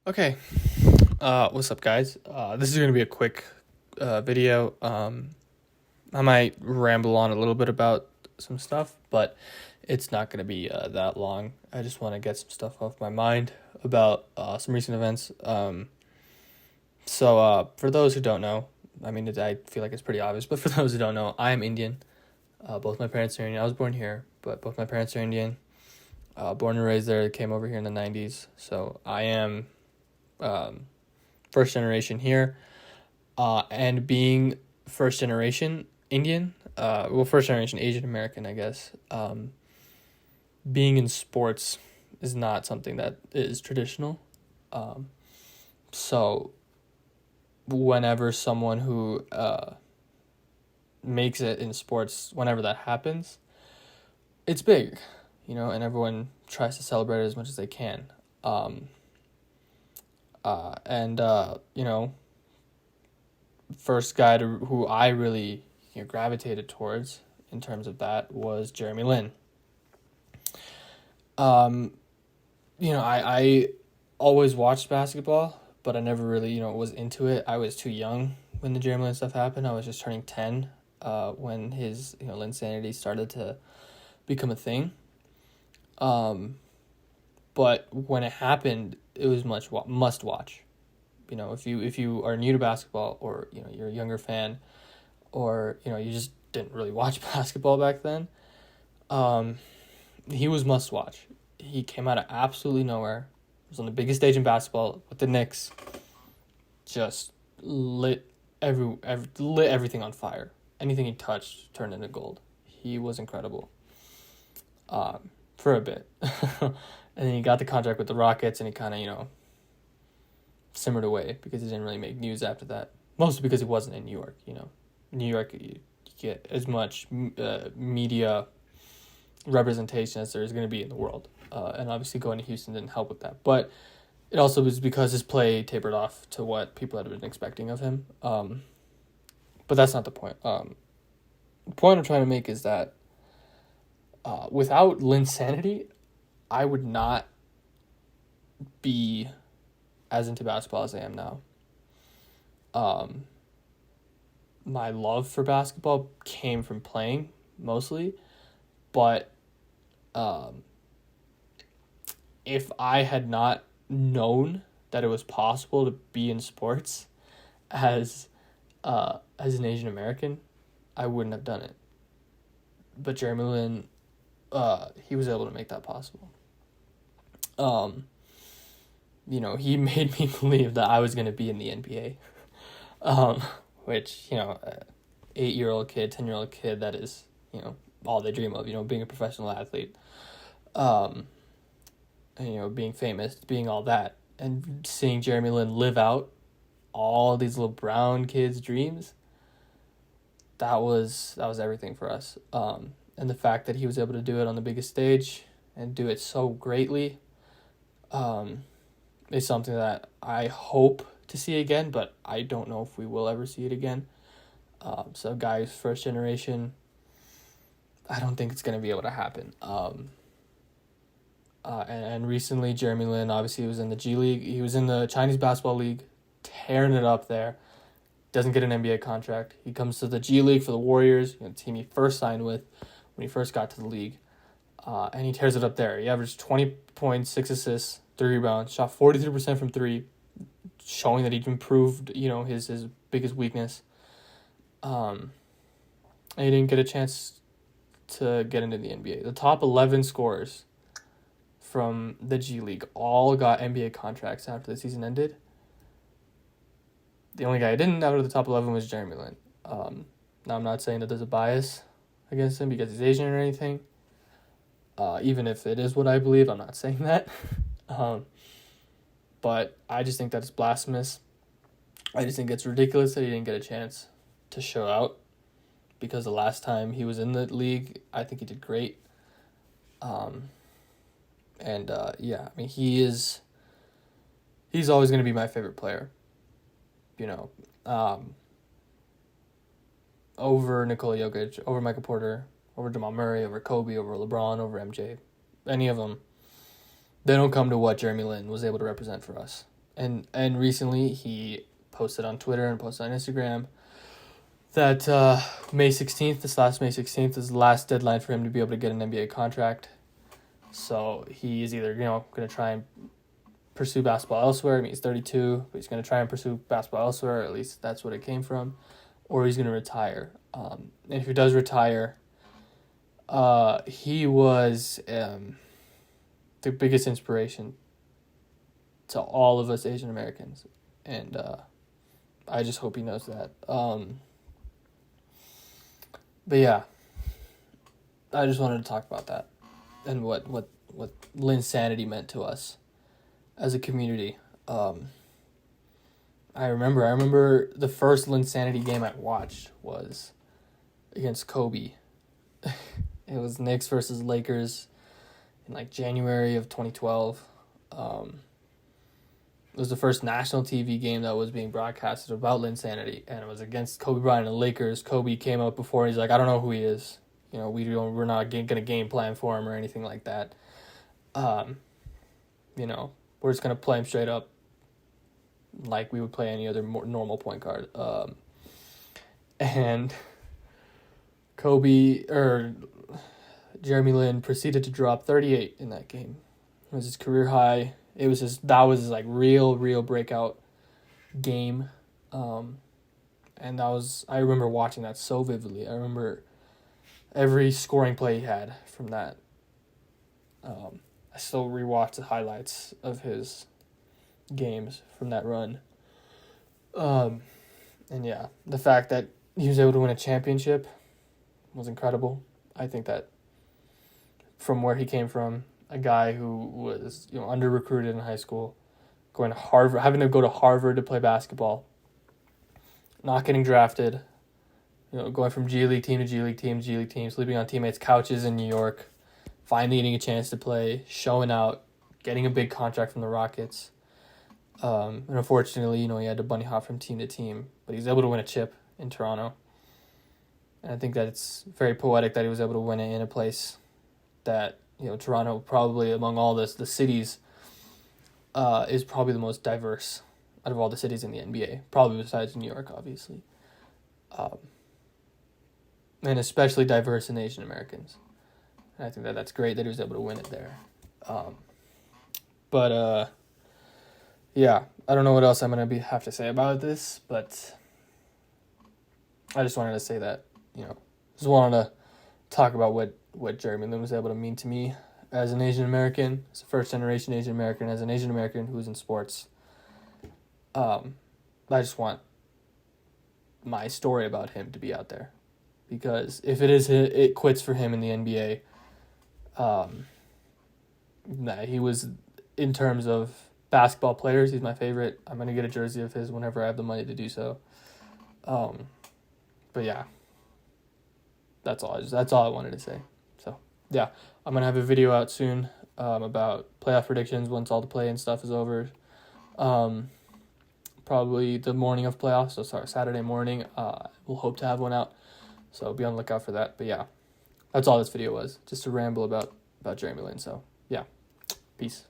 Okay, what's up, guys? This is going to be a quick video. I might ramble on a little bit about some stuff, but it's not going to be that long. I just want to get some stuff off my mind about some recent events. For those who don't know, I feel like it's pretty obvious, but for those who don't know, I am Indian. Both my parents are Indian. I was born here, but both my parents are Indian. Born and raised there, came over here in the 90s, so I am first generation here, and being first generation Indian, first generation Asian American, I guess. Being in sports is not something that is traditional. So whenever someone who makes it in sports, whenever that happens, it's big, and everyone tries to celebrate it as much as they can. First guy who I really gravitated towards in terms of that was Jeremy Lin. I always watched basketball, but I never really, was into it. I was too young when the Jeremy Lin stuff happened. I was just turning 10 when his, Linsanity started to become a thing. But when it happened, it was must watch. If you are new to basketball, or you're a younger fan, or you just didn't really watch basketball back then, he was must watch. He came out of absolutely nowhere. He was on the biggest stage in basketball with the Knicks. Just lit everything on fire. Anything he touched turned into gold. He was incredible. For a bit. And then he got the contract with the Rockets, and he kind of, simmered away because he didn't really make news after that. Mostly because he wasn't in New York, New York, you get as much media representation as there is going to be in the world. And obviously going to Houston didn't help with that. But it also was because his play tapered off to what people had been expecting of him. But that's not the point. The point I'm trying to make is that without Linsanity, I would not be as into basketball as I am now. My love for basketball came from playing, mostly. But if I had not known that it was possible to be in sports as an Asian American, I wouldn't have done it. But Jeremy Lin, he was able to make that possible. He made me believe that I was going to be in the NBA, which, 8-year-old kid, 10-year-old kid, that is, all they dream of, being a professional athlete, and, being famous, being all that, and seeing Jeremy Lin live out all these little brown kids' dreams, that was everything for us. And the fact that he was able to do it on the biggest stage and do it so greatly, is something that I hope to see again, but I don't know if we will ever see it again. So guys, first generation, I don't think it's going to be able to happen. And recently, Jeremy Lin, obviously, was in the G League. He was in the Chinese Basketball League, tearing it up there. Doesn't get an NBA contract. He comes to the G League for the Warriors, the team he first signed with when he first got to the league. And he tears it up there. He averaged 20 points, 6 assists, 3 rebounds, shot 43% from 3, showing that he'd improved, his biggest weakness. And he didn't get a chance to get into the NBA. The top 11 scorers from the G League all got NBA contracts after the season ended. The only guy who didn't out of the top 11 was Jeremy Lin. Now, I'm not saying that there's a bias against him because he's Asian or anything. Even if it is what I believe, I'm not saying that. But I just think that it's blasphemous. I just think it's ridiculous that he didn't get a chance to show out, because the last time he was in the league, I think he did great. He's always going to be my favorite player. Over Nikola Jokic, over Michael Porter, over Jamal Murray, over Kobe, over LeBron, over MJ. Any of them. They don't come to what Jeremy Lin was able to represent for us. And recently he posted on Twitter and posted on Instagram that May 16th, this last May 16th, is the last deadline for him to be able to get an NBA contract. So he is either, going to try and pursue basketball elsewhere. I mean, he's 32, but he's going to try and pursue basketball elsewhere. At least that's what it came from. Or he's going to retire. And if he does retire, he was the biggest inspiration to all of us Asian Americans. And I just hope he knows that. But yeah, I just wanted to talk about that and what Lin's sanity meant to us as a community. I remember the first Linsanity game I watched was against Kobe. It was Knicks versus Lakers in like January of 2012. It was the first national TV game that was being broadcasted about Linsanity, and it was against Kobe Bryant and the Lakers. Kobe came up before, he's like, I don't know who he is. We're not gonna game plan for him or anything like that. We're just gonna play him straight up, like we would play any other more normal point guard. And Jeremy Lin proceeded to drop 38 in that game. It was his career high. That was his like real breakout game. And I remember watching that so vividly. I remember every scoring play he had from that. I still rewatch the highlights of his games from that run. And yeah, the fact that he was able to win a championship was incredible. I think that from where he came from, a guy who was under recruited in high school, going to Harvard, having to go to Harvard to play basketball, not getting drafted, going from G League team to G League team, sleeping on teammates' couches in New York, finally getting a chance to play, showing out, getting a big contract from the Rockets. And unfortunately, he had to bunny hop from team to team, but he was able to win a chip in Toronto. And I think that it's very poetic that he was able to win it in a place that, Toronto, probably among all the cities, is probably the most diverse out of all the cities in the NBA, probably besides New York, obviously. And especially diverse in Asian Americans. And I think that that's great that he was able to win it there. Yeah, I don't know what else I'm going to have to say about this, but I just wanted to say that, just wanted to talk about what Jeremy Lin was able to mean to me as an Asian American, as a first-generation Asian American, as an Asian American who's in sports. I just want my story about him to be out there, because if it quits for him in the NBA, he was, in terms of basketball players, he's my favorite. I'm going to get a jersey of his whenever I have the money to do so. But yeah, that's all I wanted to say. So yeah, I'm going to have a video out soon about playoff predictions once all the play and stuff is over. Probably the morning of playoffs, so sorry, Saturday morning. We'll hope to have one out, so be on the lookout for that. But yeah, that's all this video was, just a ramble about Jeremy Lin. So yeah, peace.